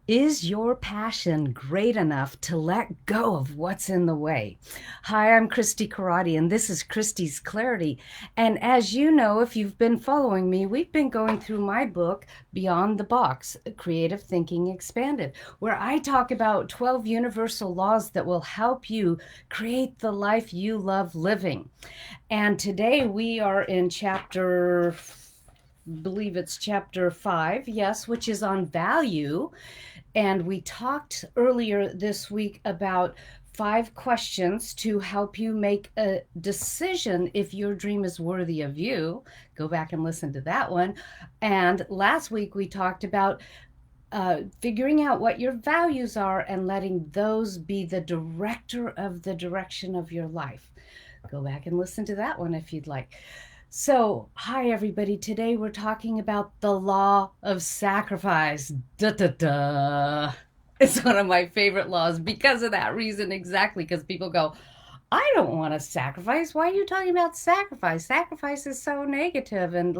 Is your passion great enough to let go of what's in the way? Hi, I'm Christi Karate, and this is Christi's Clarity. And as you know, if you've been following me, we've been going through my book, Beyond the Box Creative Thinking Expanded, where I talk about 12 universal laws that will help you create the life you love living. And today we are in believe it's chapter 5, yes, which is on value. And we talked earlier this week about 5 questions to help you make a decision if your dream is worthy of you. Go back and listen to that one. And last week we talked about figuring out what your values are and letting those be the director of the direction of your life. Go back and listen to that one if you'd like. So, hi everybody. Today we're talking about the law of sacrifice. Da da da. It's one of my favorite laws because of that reason exactly. Because people go, I don't want to sacrifice. Why are you talking about sacrifice? Sacrifice is so negative and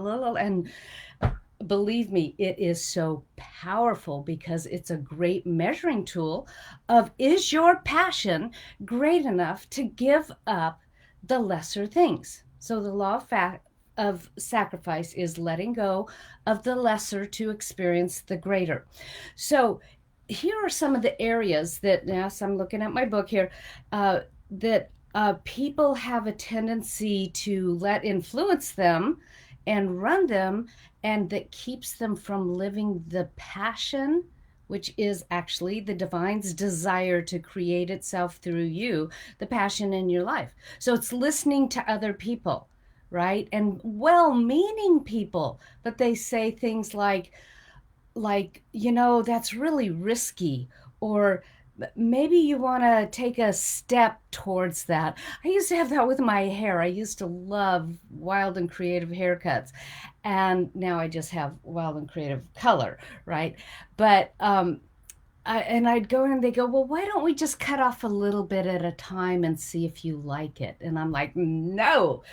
believe me, it is so powerful because it's a great measuring tool of is your passion great enough to give up the lesser things. So the law of sacrifice is letting go of the lesser to experience the greater. So here are some of the areas that, yes, I'm looking at my book here, that people have a tendency to let influence them and run them, and that keeps them from living the passion, which is actually the divine's desire to create itself through you, the passion in your life. So it's listening to other people, right? And well-meaning people, but they say things like, that's really risky, or maybe you want to take a step towards that. I used to have that with my hair. I used to love wild and creative haircuts. And now I just have wild and creative color, right? But I'd go in and they go, well, why don't we just cut off a little bit at a time and see if you like it? And I'm like, no,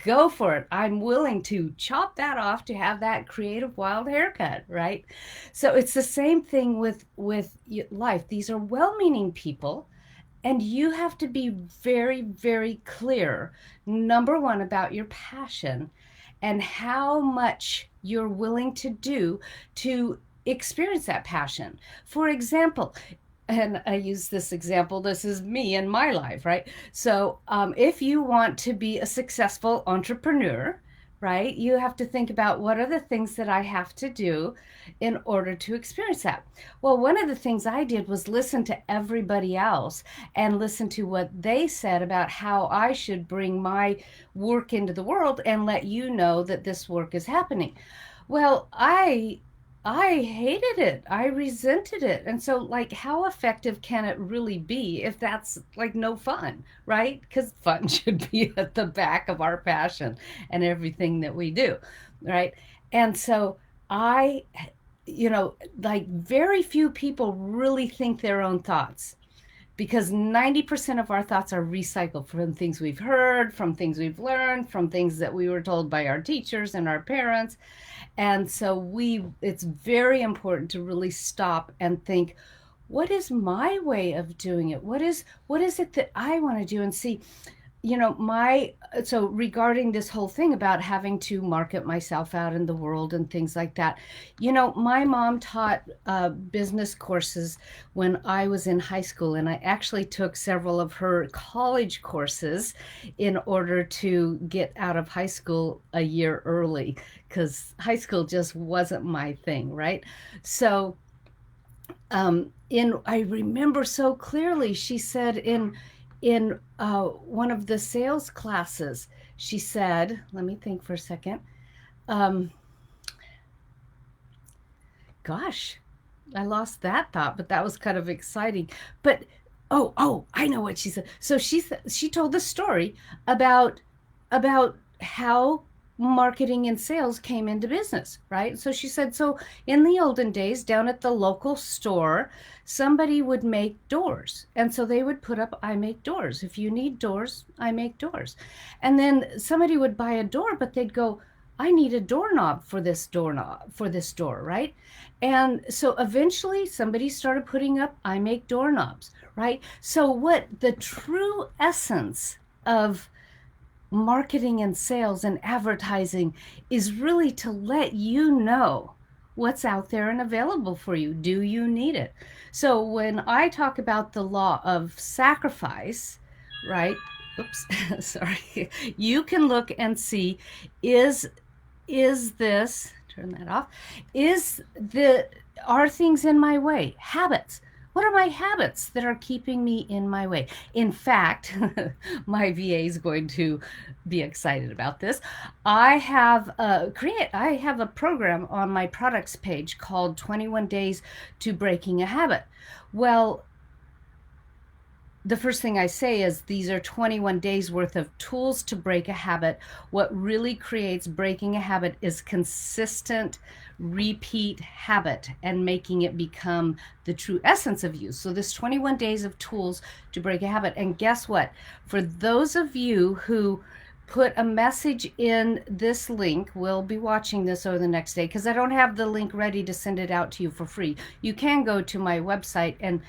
go for it. I'm willing to chop that off to have that creative wild haircut, right? So it's the same thing with life. These are well-meaning people, and you have to be very, very clear, number one, about your passion and how much you're willing to do to experience that passion. For example, and I use this example, this is me in my life, right? So if you want to be a successful entrepreneur, right, you have to think about what are the things that I have to do in order to experience that. Well, one of the things I did was listen to everybody else and listen to what they said about how I should bring my work into the world and let you know that this work is happening. Well, I hated it. I resented it. And so, like, how effective can it really be if that's like no fun, right? Because fun should be at the back of our passion and everything that we do, right? And so, I, like, very few people really think their own thoughts because 90% of our thoughts are recycled from things we've heard, from things we've learned, from things that we were told by our teachers and our parents. And so it's very important to really stop and think, what is my way of doing it? What is it that I want to do? And see, so regarding this whole thing about having to market myself out in the world and things like that, my mom taught business courses when I was in high school, and I actually took several of her college courses in order to get out of high school a year early, because high school just wasn't my thing, right? So I remember so clearly, she said in one of the sales classes, she said, let me think for a second. Um, Gosh, I lost that thought, but that was kind of exciting. But I know what she said. So she told the story about how marketing and sales came into business, right? So she said, so in the olden days, down at the local store, somebody would make doors. And so they would put up, I make doors. If you need doors, I make doors. And then somebody would buy a door, but they'd go, I need a doorknob for this door, right? And so eventually somebody started putting up, I make doorknobs, right? So, what the true essence of marketing and sales and advertising is really to let you know what's out there and available for you. Do you need it? So when I talk about the law of sacrifice, right? Oops, sorry. You can look and see, is this, turn that off, is the are things in my way? Habits. What are my habits that are keeping me in my way? In fact, my VA is going to be excited about this. I have a program on my products page called 21 Days to Breaking a Habit. Well, the first thing I say is these are 21 days worth of tools to break a habit. What really creates breaking a habit is consistent repeat habit and making it become the true essence of you. So this 21 days of tools to break a habit. And guess what? For those of you who put a message in this link, we'll be watching this over the next day because I don't have the link ready to send it out to you for free. You can go to my website and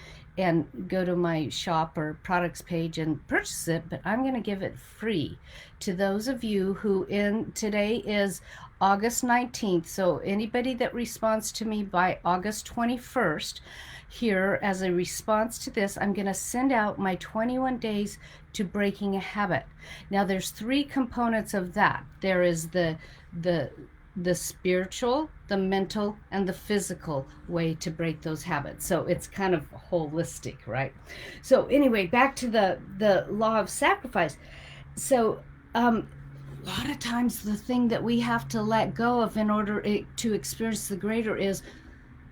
go to my shop or products page and purchase it, but I'm going to give it free to those of you who today is August 19th. So anybody that responds to me by August 21st, here as a response to this, I'm going to send out my 21 days to breaking a habit. Now there's three components of that. There is the spiritual, the mental, and the physical way to break those habits. So it's kind of holistic, right? So anyway, back to the law of sacrifice. So a lot of times the thing that we have to let go of in order to experience the greater is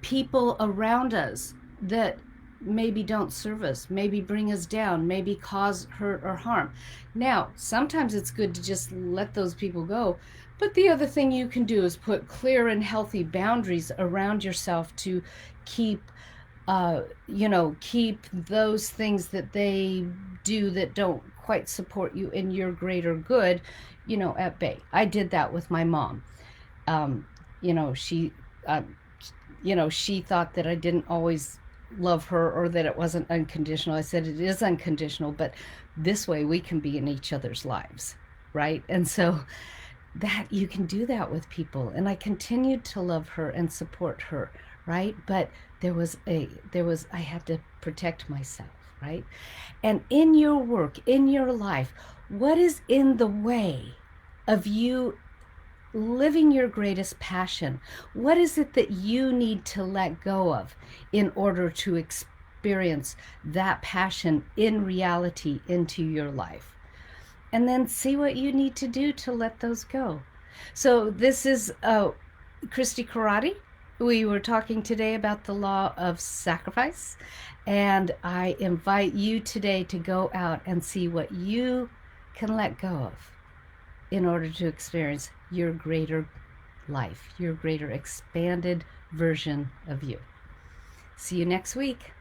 people around us that maybe don't serve us, maybe bring us down, maybe cause hurt or harm. Now, sometimes it's good to just let those people go. But the other thing you can do is put clear and healthy boundaries around yourself to keep, keep those things that they do that don't quite support you in your greater good, at bay. I did that with my mom. She thought that I didn't always love her or that it wasn't unconditional. I said it is unconditional, but this way we can be in each other's lives, right? And so that you can do that with people, and I continued to love her and support her, right? But I had to protect myself, right? And in your work, in your life, what is in the way of you living your greatest passion? What is it that you need to let go of in order to experience that passion in reality into your life? And then see what you need to do to let those go. So this is Christi Karate. We were talking today about the law of sacrifice, and I invite you today to go out and see what you can let go of in order to experience your greater life, your greater expanded version of you. See you next week.